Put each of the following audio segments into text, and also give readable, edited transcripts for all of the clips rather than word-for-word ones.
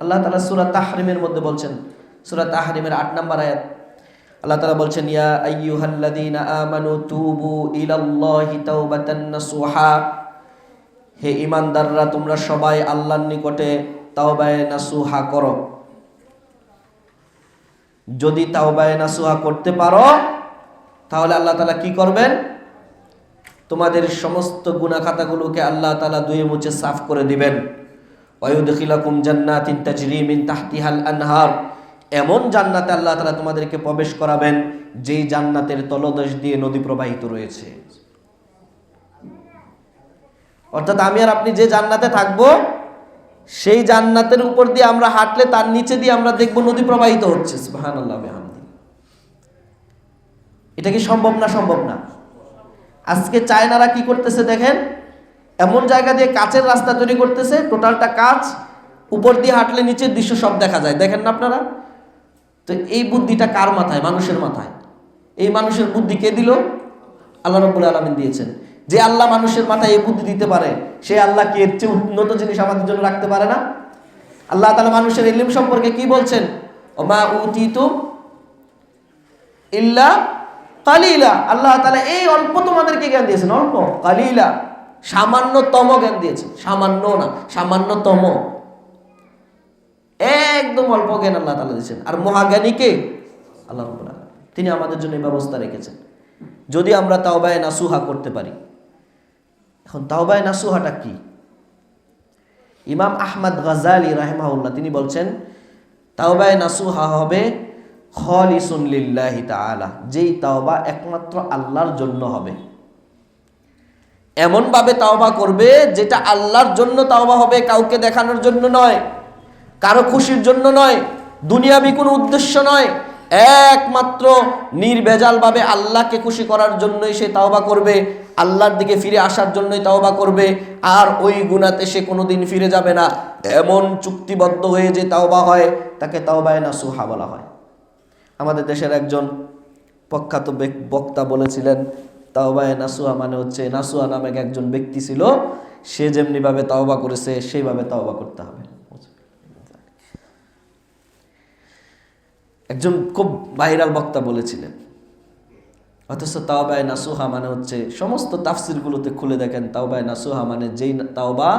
আল্লাহ তাআলা সূরা তাহরিমের মধ্যে বলছেন, সূরা তাহরিমের ৮ নম্বর আয়াত, আল্লাহ তাআলা বলছেন, ইয়া আইয়ুহাল্লাযীনা আমানু তুবু ইলাল্লাহি তাওবাতান নাসুহা, হে ঈমানদাররা তোমরা সবাই আল্লাহর নিকটে তাওবায়ে নাসুহা করো। যদি তাওবায়ে নাসুহা করতে পারো তাহলে আল্লাহ তাআলা কি করবেন? তোমাদের সমস্ত গুনাহ খাতাগুলোকে আল্লাহ তাআলা ধুয়ে মুছে সাফ করে দিবেন। ওয়ায়ুদখিলাকুম জান্নাতিন তাজরি মিন তাহতিহাল আনহার, এমন জান্নাতে আল্লাহ তাআলা তোমাদেরকে প্রবেশ করাবেন যেই জান্নাতের তলদেশ দিয়ে নদী প্রবাহিত রয়েছে। অর্থাৎ আমি আর আপনি যে জান্নাতে থাকবো সেই জান্নাতের উপর দিয়ে আমরা হাঁটলে তার নিচে দিয়ে আমরা দেখব নদী প্রবাহিত হচ্ছে। সুবহানাল্লাহ বিহামদি। এটা কি সম্ভব না? সম্ভব না। আজকে চায়নারা কি করতেছে দেখেন, এমন জায়গা দিয়ে কাচের রাস্তা তৈরি করতেছে, টোটালটা কাচ, উপর দিয়ে হাঁটলে নিচের দৃশ্য সব দেখা যায়, দেখেন না আপনারা? তো এই বুদ্ধিটা কার মাথায়? মানুষের মাথায়। এই মানুষের বুদ্ধি কে দিল? আল্লাহ রাব্বুল আলামিন দিয়েছেন। যে আল্লাহ মানুষের মাথায় এই বুদ্ধি দিতে পারে, সে আল্লাহ কি এর চেয়ে উন্নত জিনিস আমাদের জন্য রাখতে পারে না? আল্লাহ তাআলা মানুষের ইলম সম্পর্কে কি বলছেন? ওমা উতিতু ইল্লা কালিলা। আল্লাহ তাআলা এই অল্প তোমাদেরকে জ্ঞান দিয়েছেন, অল্প, কালিলা, সামান্যতম জ্ঞান দিয়েছেন। সামান্য না, সামান্যতম, একদম অল্প জ্ঞান আল্লাহ তাআলা দিয়েছেন। আর মহাজ্ঞানী কে? আল্লাহ রাব্বুল আলামিন। তিনি আমাদের জন্য এই ব্যবস্থা রেখেছেন যদি আমরা তাওবায়ে নাসুহা করতে পারি। এখন তাওবায়ে নাসুহাটা কি? ইমাম আহমদ গাযালি রাহিমাহুল্লাহ তিনি বলছেন, তাওবায়ে নাসুহা হবে খালিসুন লিল্লাহি তাআলা, যেই তাওবা একমাত্র আল্লাহর জন্য হবে। এমন ভাবে তাওবা করবে যেটা আল্লাহর জন্য তাওবা হবে, কাউকে দেখানোর জন্য নয়, কারো খুশির জন্য নয়, দুনিয়াবি কোনো উদ্দেশ্য নয়, একমাত্র নির্ভেজাল ভাবে আল্লাহকে খুশি করার জন্যই সে তাওবা করবে, আল্লাহর দিকে ফিরে আসার জন্যই তাওবা করবে। আর ওই গুনাতে সে কোনোদিন ফিরে যাবে না, এমন চুক্তিবদ্ধ হয়ে যে তাওবা হয় তাকে তাওবায়ে নাসুহা বলা হয়। আমাদের দেশের একজন প্রখ্যাত বক্তা বলেছিলেন, তাওবায়ে নাসুহা মানে হচ্ছে, নাসুহা নামে একজন ব্যক্তি ছিল, সে যেমনি ভাবে তাওবা করেছে সেইভাবে তাওবা করতে হবে। একজন খুব ভাইরাল বক্তা বলেছিলেন। অথচ তাওবায়ে নাসুহা মানে হচ্ছে, সমস্ত তাফসিরগুলোতে খুলে দেখেন, তাওবায়ে নাসুহা মানে যেই তাওবা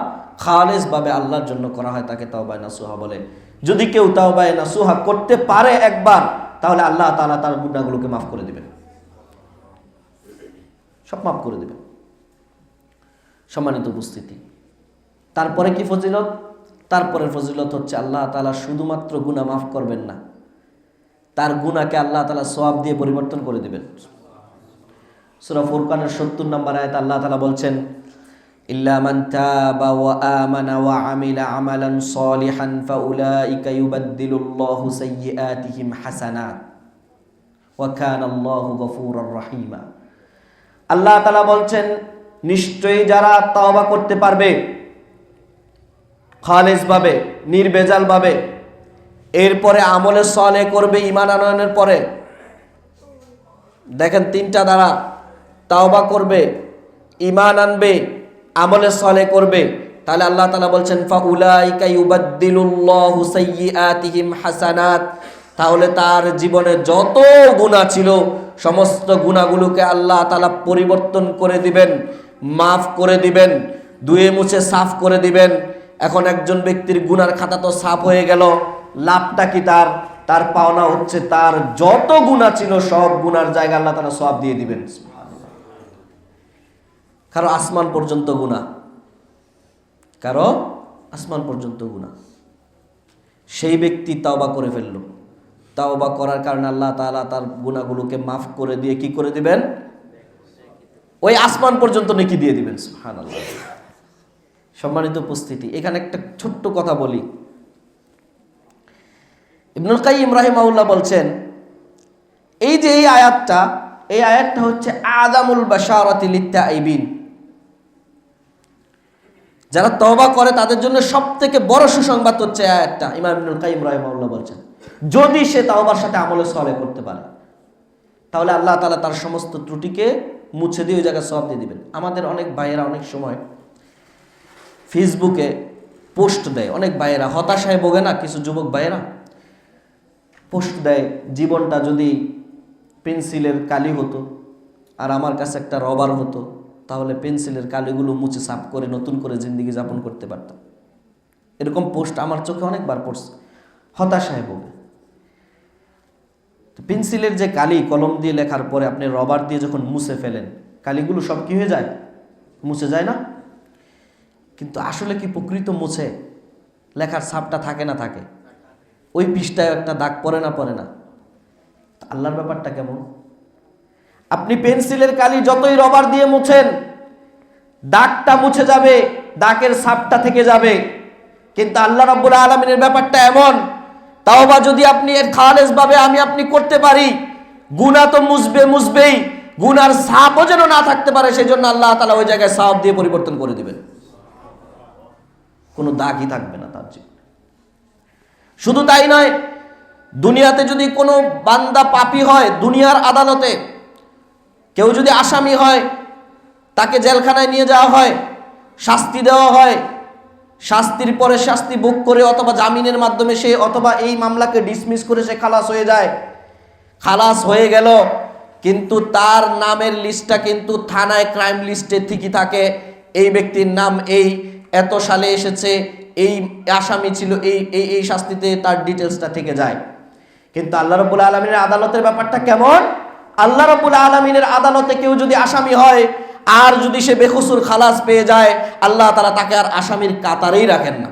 খালেস ভাবে আল্লাহর জন্য করা হয় তাকে তাওবায়ে নাসুহা বলে। যদি কেউ তাওবায়ে নাসুহা করতে পারে একবার, তাহলে আল্লাহ তাআলা তার গুনাহগুলোকে মাফ করে দিবেন, সব মাফ করে দিবেন। সম্মানিত উপস্থিতি, তারপরে কি ফজিলত? তারপরের ফজিলত হচ্ছে আল্লাহ তাআলা শুধুমাত্র গুনাহ মাফ করবেন না, তার গুনাহকে আল্লাহ তাআলা সওয়াব দিয়ে পরিবর্তন করে দিবেন। সূরা ফুরকানের ৭০ নম্বর আয়াতে আল্লাহ তাআলা বলছেন, ইল্লা মান তাবা ওয়া আমানা ওয়া আমিলা আমালান সলিহান ফাউলাইকা ইউবাদদিলুল্লাহু সাইয়্যাতিহিম হাসানাত ওয়া কানাল্লাহু গফুরুর রহিমা। আল্লাহ তাআলা বলছেন, নিশ্চয়ই যারা তওবা করতে পারবে খালেস ভাবে, নির্ভেজাল ভাবে, এরপরে আমলে সালেহ করবে, ঈমান আনয়নের পরে, দেখেন তিনটা দ্বারা, তাওবা করবে, ঈমান আনবে, আমলে সালেহ করবে, তাহলে আল্লাহ তাআলা বলছেন ফাউলাইকা ইউবাদদিলুল্লাহু সাইয়্যাতিহিম হাসানাত, তাহলে তার জীবনে যত গুনাহ ছিল সমস্ত গুনাহগুলোকে আল্লাহ তাআলা পরিবর্তন করে দিবেন, মাফ করে দিবেন, ধুয়ে মুছে সাফ করে দিবেন। এখন একজন ব্যক্তির গুনার খাতা তো সাফ হয়ে গেল, লাভটা কি? তার পাওনা হচ্ছে তার যত গুনাহ ছিল সব গুনার জায়গা আল্লাহ তাআলা সওয়াব দিয়ে দিবেন। কারো আসমান পর্যন্ত গুনাহ, কারো আসমান পর্যন্ত গুনাহ, সেই ব্যক্তি তাওবা করে ফেলল, তাওবা করার কারণে আল্লাহ তাআলা তার গুনাহগুলোকে মাফ করে দিয়ে কি করে দিবেন? ওই আসমান পর্যন্ত নেকি দিয়ে দিবেন। সুবহানাল্লাহ। সম্মানিত উপস্থিতি, এখানে একটা ছোট্ট কথা বলি। ইবনুল কাইয়িম রাহিমাহুল্লাহ বলছেন, এই যে এই আয়াতটা হচ্ছে আযামুল বাশারাতি লিত্তাইবিন, যারা তওবা করে তাদের জন্য সবথেকে বড় সুসংবাদ হচ্ছে আয়াতটা। ইমাম ইবনুল কাইয়িম রাহিমাহুল্লাহ বলছেন, যদি সে তাওবার সাথে আমলে সালেহ করতে পারে তাহলে আল্লাহ তাআলা তার সমস্ত ত্রুটিকে মুছে দিয়ে ওই জায়গায় সওয়াব দিয়ে দিবেন। আমাদের অনেক ভাইয়েরা অনেক সময় ফেসবুকে পোস্ট দেয়, অনেক ভাইয়েরা হতাশায় ভোগে না, কিছু যুবক ভাইয়েরা পোস্ট দেয়, জীবনটা যদি পেন্সিলের কালি হতো আর আমার কাছে একটা রবার হতো, তাহলে পেন্সিলের কালিগুলো মুছে সাফ করে নতুন করে জিন্দেগি যাপন করতে পারতাম। এরকম পোস্ট আমার চোখে অনেকবার পড়ছে, হতাশায় ভোগে। পেন্সিলের যে কালি কলম দিয়ে লেখার পরে আপনি রবার দিয়ে যখন মুছে ফেলেন, কালিগুলো সব কি হয়ে যায়? মুছে যায় না? কিন্তু আসলে কি প্রকৃত মুছে? লেখার ছাপটা থাকে না থাকে? ওই পৃষ্ঠায় একটা দাগ পড়ে না পড়ে না? আল্লাহর ব্যাপারটা কেমন? আপনি পেন্সিলের কালি যতই রবার দিয়ে মুছেন, দাগটা মুছে যাবে, দাগের ছাপটা থেকে যাবে। কিন্তু আল্লাহ রাব্বুল আলামিনের ব্যাপারটা এমন, তাওবা যদি আপনি এর খালেস ভাবে আমি আপনি করতে পারি, গুনাহ তো মুছবেই, গুনার ছাপও যেন না থাকতে পারে, সেই জন্য আল্লাহ তাআলা ওই জায়গায় ছাপ দিয়ে পরিবর্তন করে দিবেন, কোনো দাগই থাকবে না তার জীবনে। শুধু তাই নয়, দুনিয়াতে যদি কোনো বান্দা পাপী হয়, দুনিয়ার আদালতে কেউ যদি আসামি হয়, তাকে জেলখানায় নিয়ে যাওয়া হয়, শাস্তি দেওয়া হয়, শাস্তির পরে শাস্তি ভোগ করে অথবা জামিনের মাধ্যমে সে অথবা এই মামলাকে ডিসমিস করে সে খালাস হয়ে যায়। খালাস হয়ে গেল, কিন্তু তার নামের লিস্টটা কিন্তু থানায় ক্রাইম লিস্টে ঠিকই থাকে, এই ব্যক্তির নাম এই, এত সালে এসেছে, এই আসামি ছিল, এই শাস্তিতে তার ডিটেলসটা থেকে যায়। কিন্তু আল্লাহ রাব্বুল আলামিনের আদালতের ব্যাপারটা কেমন? আল্লাহ রাব্বুল আলামিনের আদালতে কেউ যদি আসামি হয় আর যদি সে বেকসুর খালাস পেয়ে যায়, আল্লাহ তাআলা তাকে আর আসামির কাতারেই রাখেন না।